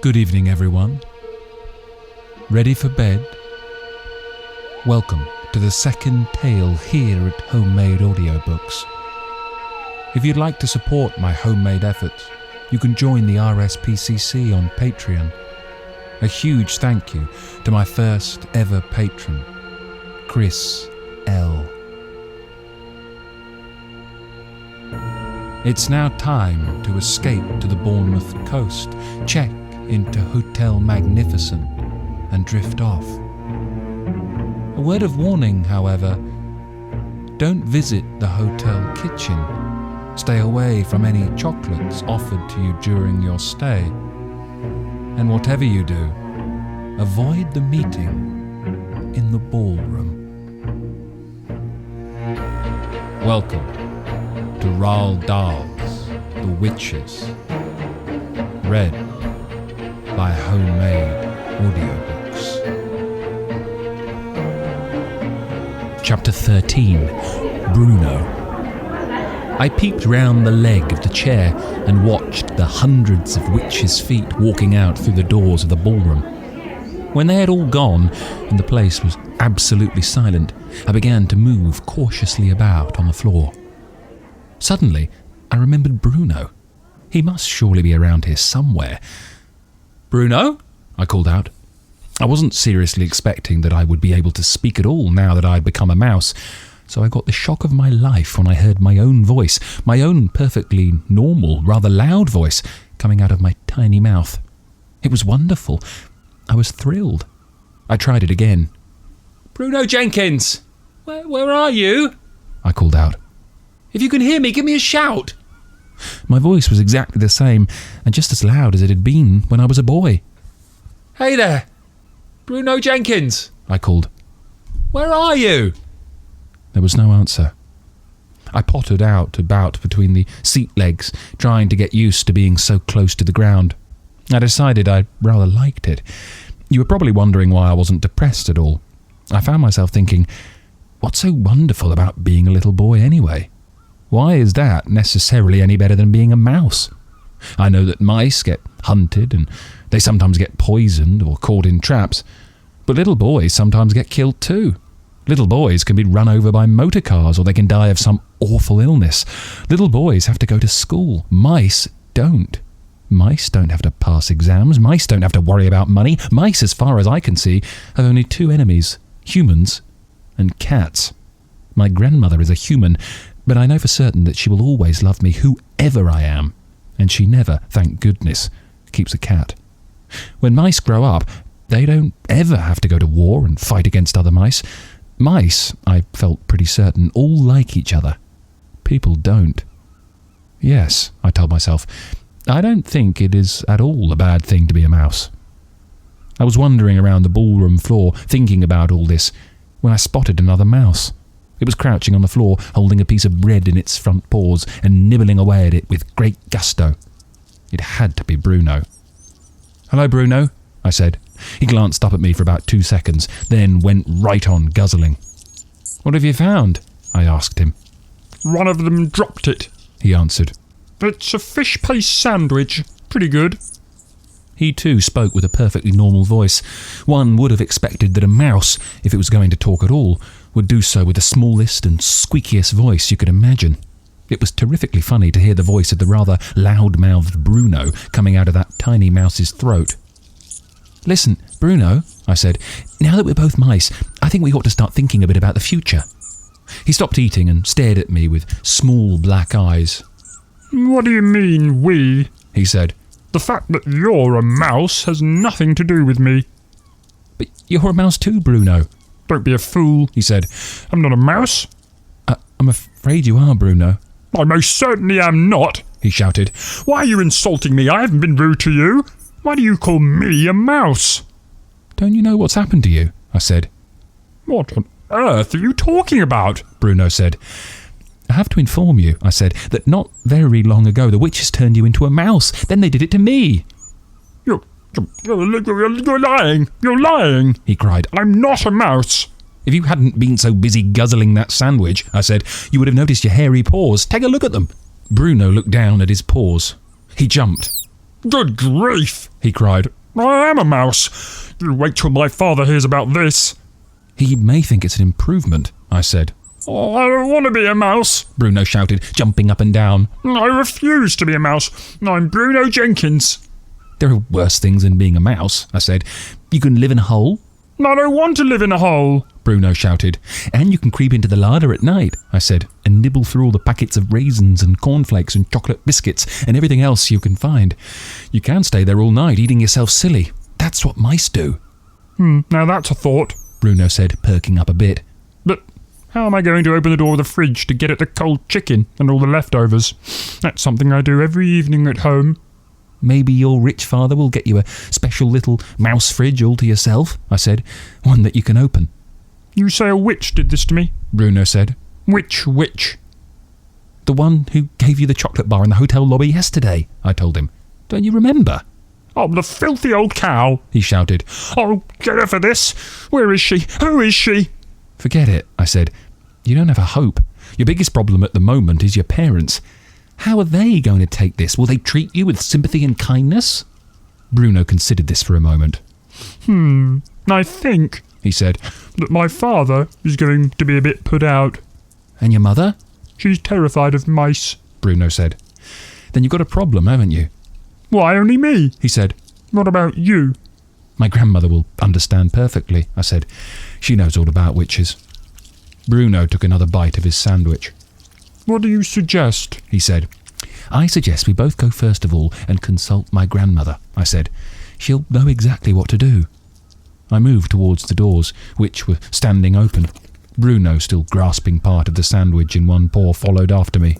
Good evening, everyone. Ready for bed? Welcome to the second tale here at Homemade Audiobooks. If you'd like to support my homemade efforts, you can join the RSPCC on Patreon. A huge thank you to my first ever patron, Chris L. It's now time to escape to the Bournemouth coast, check into Hotel Magnificent, and drift off. A word of warning, however: don't visit the hotel kitchen. Stay away from any chocolates offered to you during your stay. And whatever you do, avoid the meeting in the ballroom. Welcome to Roald Dahl's The Witches, read by Homemade Audiobooks. Chapter 13. Bruno. I peeped round the leg of the chair and watched the hundreds of witches' feet walking out through the doors of the ballroom. When they had all gone and the place was absolutely silent, I began to move cautiously about on the floor. Suddenly, I remembered Bruno. He must surely be around here somewhere. "Bruno?" I called out. I wasn't seriously expecting that I would be able to speak at all now that I'd become a mouse, so I got the shock of my life when I heard my own voice, my own perfectly normal, rather loud voice, coming out of my tiny mouth. It was wonderful. I was thrilled. I tried it again. "Bruno Jenkins! Where are you?" I called out. "If you can hear me, give me a shout." My voice was exactly the same, and just as loud as it had been when I was a boy. "Hey there! Bruno Jenkins!" I called. "Where are you?" There was no answer. I pottered about between the seat legs, trying to get used to being so close to the ground. I decided I rather liked it. You were probably wondering why I wasn't depressed at all. I found myself thinking, what's so wonderful about being a little boy anyway? Why is that necessarily any better than being a mouse? I know that mice get hunted and they sometimes get poisoned or caught in traps, but little boys sometimes get killed too. Little boys can be run over by motor cars, or they can die of some awful illness. Little boys have to go to school. Mice don't. Mice don't have to pass exams. Mice don't have to worry about money. Mice, as far as I can see, have only two enemies: humans and cats. My grandmother is a human, but I know for certain that she will always love me whoever I am, and she never, thank goodness, keeps a cat. When mice grow up, they don't ever have to go to war and fight against other mice. Mice, I felt pretty certain, all like each other. People don't. Yes, I told myself, I don't think it is at all a bad thing to be a mouse. I was wandering around the ballroom floor, thinking about all this, when I spotted another mouse. It was crouching on the floor, holding a piece of bread in its front paws and nibbling away at it with great gusto. It had to be Bruno. "Hello, Bruno," I said. He glanced up at me for about 2 seconds, then went right on guzzling. "What have you found?" I asked him. "One of them dropped it," he answered. "It's a fish paste sandwich. Pretty good." He too spoke with a perfectly normal voice. One would have expected that a mouse, if it was going to talk at all, would do so with the smallest and squeakiest voice you could imagine. It was terrifically funny to hear the voice of the rather loud-mouthed Bruno coming out of that tiny mouse's throat. "Listen, Bruno," I said, "now that we're both mice, I think we ought to start thinking a bit about the future." He stopped eating and stared at me with small black eyes. "What do you mean, we?" he said. "The fact that you're a mouse has nothing to do with me." "But you're a mouse too, Bruno." "Don't be a fool," he said. "I'm not a mouse." I'm afraid you are, Bruno." "I most certainly am not," he shouted. "Why are you insulting me? I haven't been rude to you. Why do you call me a mouse?" "Don't you know what's happened to you?" I said. "What on earth are you talking about?" Bruno said. "I have to inform you," I said, "that not very long ago the witches turned you into a mouse. Then they did it to me." You're lying. You're lying," he cried. "I'm not a mouse." "If you hadn't been so busy guzzling that sandwich," I said, "you would have noticed your hairy paws. Take a look at them." Bruno looked down at his paws. He jumped. Good grief, he cried. I am a mouse. You wait till my father hears about this. He may think it's an improvement, I said. Oh, I don't want to be a mouse, Bruno shouted, jumping up and down. I refuse to be a mouse. I'm Bruno Jenkins. There are worse things than being a mouse, I said. You can live in a hole. I don't want to live in a hole, Bruno shouted. And you can creep into the larder at night, I said, and nibble through all the packets of raisins and cornflakes and chocolate biscuits and everything else you can find. You can stay there all night eating yourself silly. That's what mice do. Now that's a thought, Bruno said, perking up a bit. But how am I going to open the door of the fridge to get at the cold chicken and all the leftovers? That's something I do every evening at home. Maybe your rich father will get you a special little mouse fridge all to yourself, I said. One that you can open. You say a witch did this to me? Bruno said. Which witch? The one who gave you the chocolate bar in the hotel lobby yesterday, I told him. Don't you remember? Oh, the filthy old cow, he shouted. I'll get her for this. Where is she? Who is she? Forget it, I said. You don't have a hope. Your biggest problem at the moment is your parents. How are they going to take this? Will they treat you with sympathy and kindness? Bruno considered this for a moment. I think, he said, that my father is going to be a bit put out. And your mother? She's terrified of mice, Bruno said. Then you've got a problem, haven't you? Why only me? He said. What about you? My grandmother will understand perfectly, I said. She knows all about witches. Bruno took another bite of his sandwich. What do you suggest? He said. I suggest we both go first of all and consult my grandmother, I said. She'll know exactly what to do. I moved towards the doors, which were standing open. Bruno, still grasping part of the sandwich in one paw, followed after me.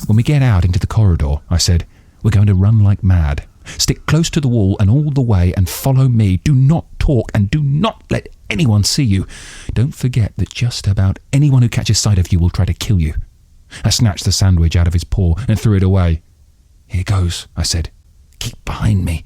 When we get out into the corridor, I said, we're going to run like mad. Stick close to the wall and all the way and follow me. Do not talk and do not let anyone see you. Don't forget that just about anyone who catches sight of you will try to kill you. I snatched the sandwich out of his paw and threw it away. Here goes, I said. Keep behind me.